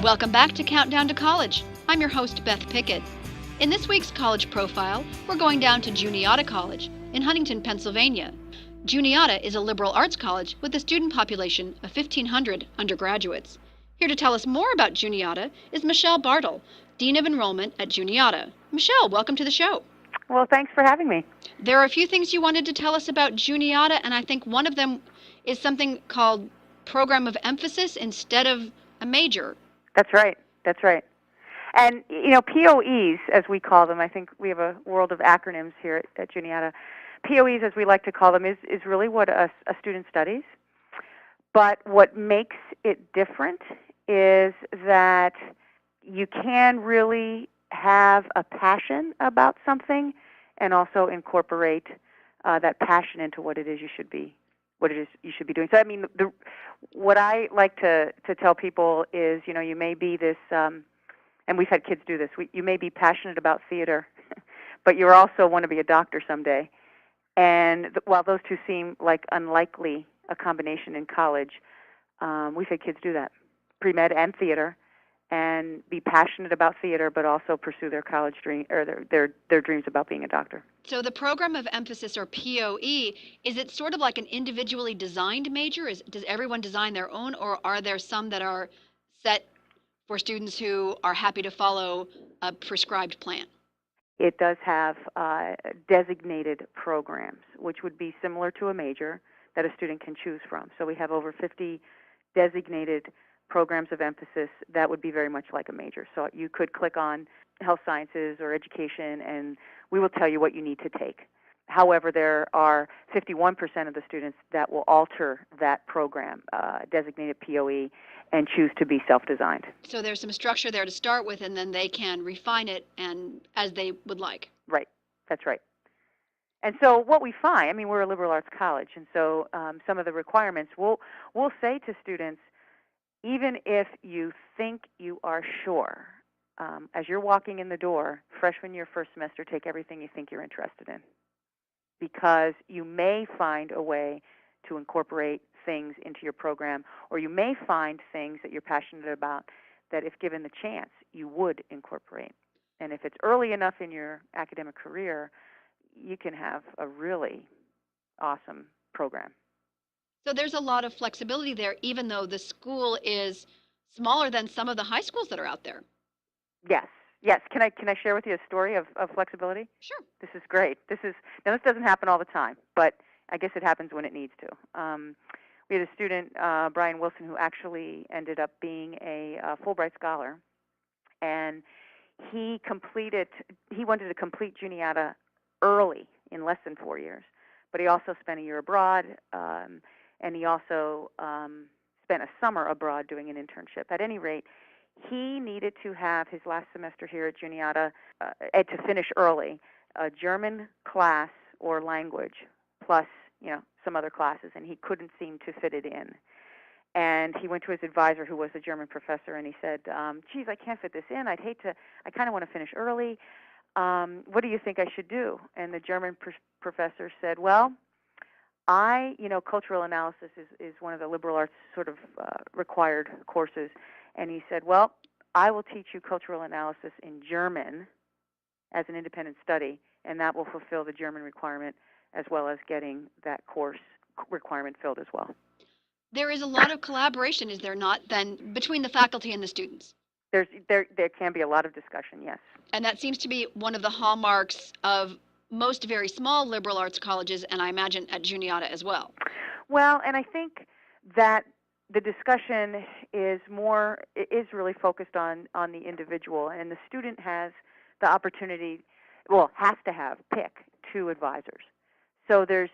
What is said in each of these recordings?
Welcome back to Countdown to College. I'm your host, Beth Pickett. In this week's college profile, we're going down to Juniata College in Huntington, Pennsylvania. Juniata is a liberal arts college with a student population of 1,500 undergraduates. Here to tell us more about Juniata is Michelle Bartel, Dean of Enrollment at Juniata. Michelle, welcome to the show. Well, thanks for having me. There are a few things you wanted to tell us about Juniata, and I think one of them is something called Program of Emphasis instead of a major. That's right. That's right. And, POEs, as we call them, I think we have a world of acronyms here at Juniata. POEs, as we like to call them, is really what a student studies. But what makes it different is that you can really have a passion about something and also incorporate that passion into what it is you should be doing. So, what I like to tell people is, you may be this, and we've had kids do this, you may be passionate about theater, but you also want to be a doctor someday. And while those two seem like unlikely a combination in college, we've had kids do that, pre-med and theater, and be passionate about theater, but also pursue their college dream or their dreams about being a doctor. So the Program of Emphasis, or POE, is it sort of like an individually designed major? Does everyone design their own, or are there some that are set for students who are happy to follow a prescribed plan? It does have designated programs, which would be similar to a major that a student can choose from. So we have over 50 designated programs of emphasis that would be very much like a major. So you could click on health sciences or education, and we will tell you what you need to take. However, there are 51% of the students that will alter that program, designated POE, and choose to be self-designed. So there's some structure there to start with, and then they can refine it and as they would like. Right. That's right. And so what we find, we're a liberal arts college, and so some of the requirements, we'll say to students, even if you think you are sure, as you're walking in the door, freshman year, first semester, take everything you think you're interested in, because you may find a way to incorporate things into your program, or you may find things that you're passionate about that, if given the chance, you would incorporate. And if it's early enough in your academic career, you can have a really awesome program. So there's a lot of flexibility there, even though the school is smaller than some of the high schools that are out there. Yes. Can I share with you a story of flexibility? Sure. This is great. This doesn't happen all the time, but I guess it happens when it needs to. We had a student, Brian Wilson, who actually ended up being a Fulbright scholar, and he wanted to complete Juniata early, in less than 4 years, but he also spent a year abroad, and he also spent a summer abroad doing an internship. At any rate, he needed to have his last semester here at Juniata to finish early, a German class or language, plus some other classes, and he couldn't seem to fit it in. And he went to his advisor, who was a German professor, and he said, geez, I can't fit this in. I kind of want to finish early. What do you think I should do? And the German professor said, well, cultural analysis is one of the liberal arts sort of required courses. And he said, well, I will teach you cultural analysis in German as an independent study, and that will fulfill the German requirement as well as getting that course requirement filled as well. There is a lot of collaboration, is there not, then, between the faculty and the students? There can be a lot of discussion, yes. And that seems to be one of the hallmarks of most very small liberal arts colleges, and I imagine at Juniata as well. Well, and I think that the discussion is really focused on the individual, and the student has the opportunity, has to pick two advisors. So there's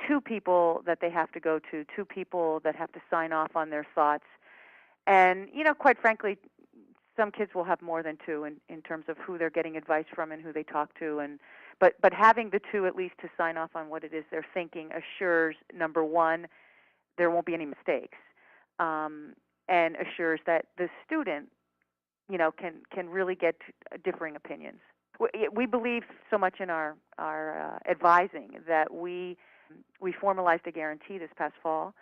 two people that they have to go to, two people that have to sign off on their thoughts. And, quite frankly, some kids will have more than two in terms of who they're getting advice from and who they talk to. But having the two at least to sign off on what it is they're thinking assures, number one, there won't be any mistakes, and assures that the student, can really get differing opinions. We believe so much in our advising that we formalized a guarantee this past fall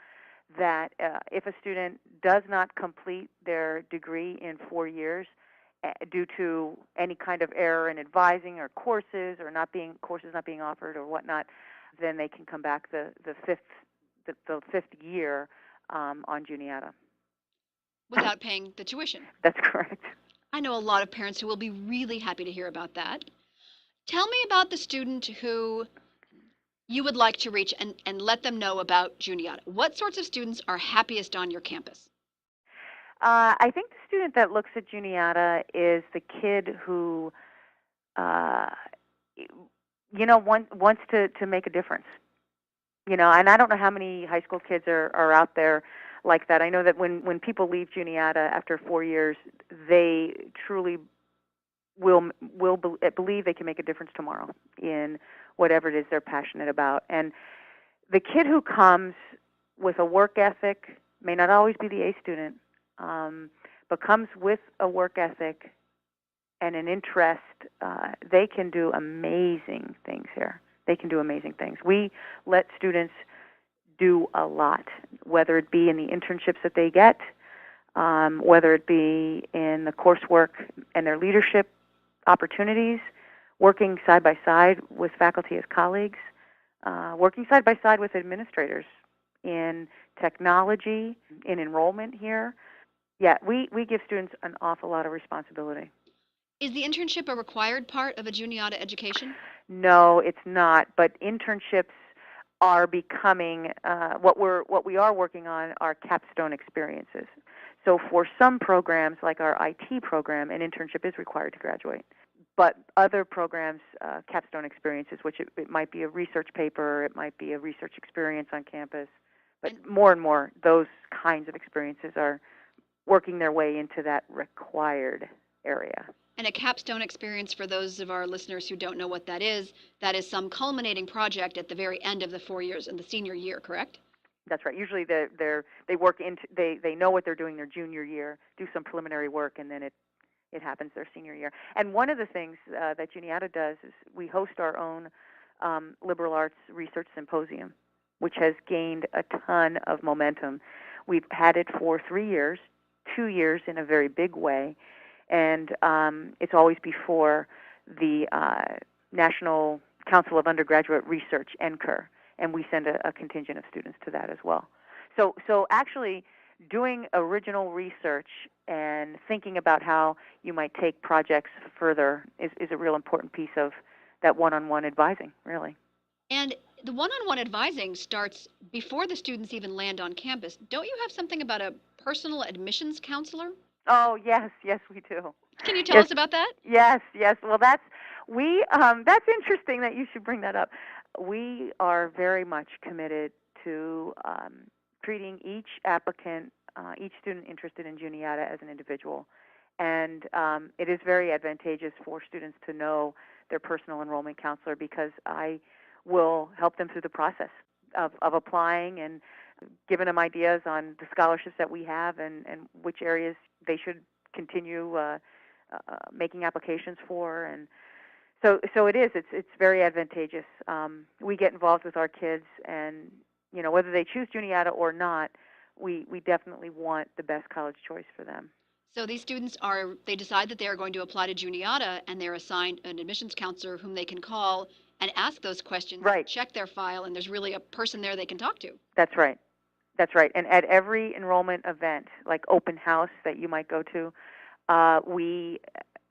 that if a student does not complete their degree in 4 years due to any kind of error in advising or courses not being offered or whatnot, then they can come back the fifth year on Juniata. Without paying the tuition. That's correct. I know a lot of parents who will be really happy to hear about that. Tell me about the student who you would like to reach and let them know about Juniata. What sorts of students are happiest on your campus? I think the student that looks at Juniata is the kid who, wants to make a difference. And I don't know how many high school kids are out there like that. I know that when people leave Juniata after 4 years, they truly will believe they can make a difference tomorrow in whatever it is they're passionate about. And the kid who comes with a work ethic, may not always be the A student, but comes with a work ethic and an interest, they can do amazing things here. They can do amazing things. We let students do a lot, whether it be in the internships that they get, whether it be in the coursework and their leadership opportunities, working side by side with faculty as colleagues, working side by side with administrators in technology, in enrollment here. Yeah, we give students an awful lot of responsibility. Is the internship a required part of a Juniata education? No, it's not. But internships are becoming what we are working on are capstone experiences. So for some programs, like our IT program, an internship is required to graduate. But other programs, capstone experiences, which it might be a research paper, it might be a research experience on campus. But more and more, those kinds of experiences are working their way into that required area. And a capstone experience, for those of our listeners who don't know what that is some culminating project at the very end of the 4 years in the senior year, correct? That's right. Usually they work into they know what they're doing their junior year, do some preliminary work, and then it happens their senior year. And one of the things that Juniata does is we host our own liberal arts research symposium, which has gained a ton of momentum. We've had it for 3 years, 2 years in a very big way, and it's always before the National Council of Undergraduate Research, NCUR, and we send a contingent of students to that as well. So actually doing original research and thinking about how you might take projects further is a real important piece of that one-on-one advising, really. And the one-on-one advising starts before the students even land on campus. Don't you have something about a personal admissions counselor? Oh, yes, we do. Can you tell us about that? Yes. Well, that's interesting that you should bring that up. We are very much committed to treating each applicant, each student interested in Juniata as an individual. And it is very advantageous for students to know their personal enrollment counselor, because I will help them through the process of applying and giving them ideas on the scholarships that we have and which areas they should continue making applications for. And so it's very advantageous. We get involved with our kids, and whether they choose Juniata or not, we definitely want the best college choice for them. So these students they decide that they are going to apply to Juniata, and they're assigned an admissions counselor whom they can call and ask those questions, right. Check their file, and there's really a person there they can talk to. That's right. And at every enrollment event, like open house that you might go to, we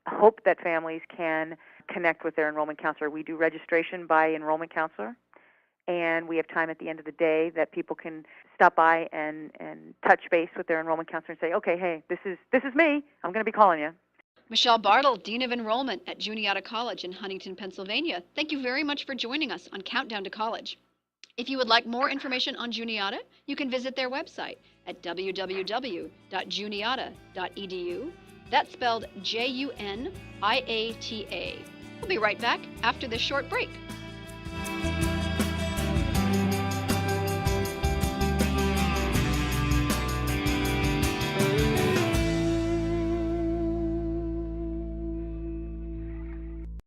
hope that families can connect with their enrollment counselor. We do registration by enrollment counselor, and we have time at the end of the day that people can stop by and touch base with their enrollment counselor and say, okay, hey, this is me. I'm going to be calling you. Michelle Bartel, Dean of Enrollment at Juniata College in Huntington, Pennsylvania. Thank you very much for joining us on Countdown to College. If you would like more information on Juniata, you can visit their website at www.juniata.edu. That's spelled Juniata. We'll be right back after this short break.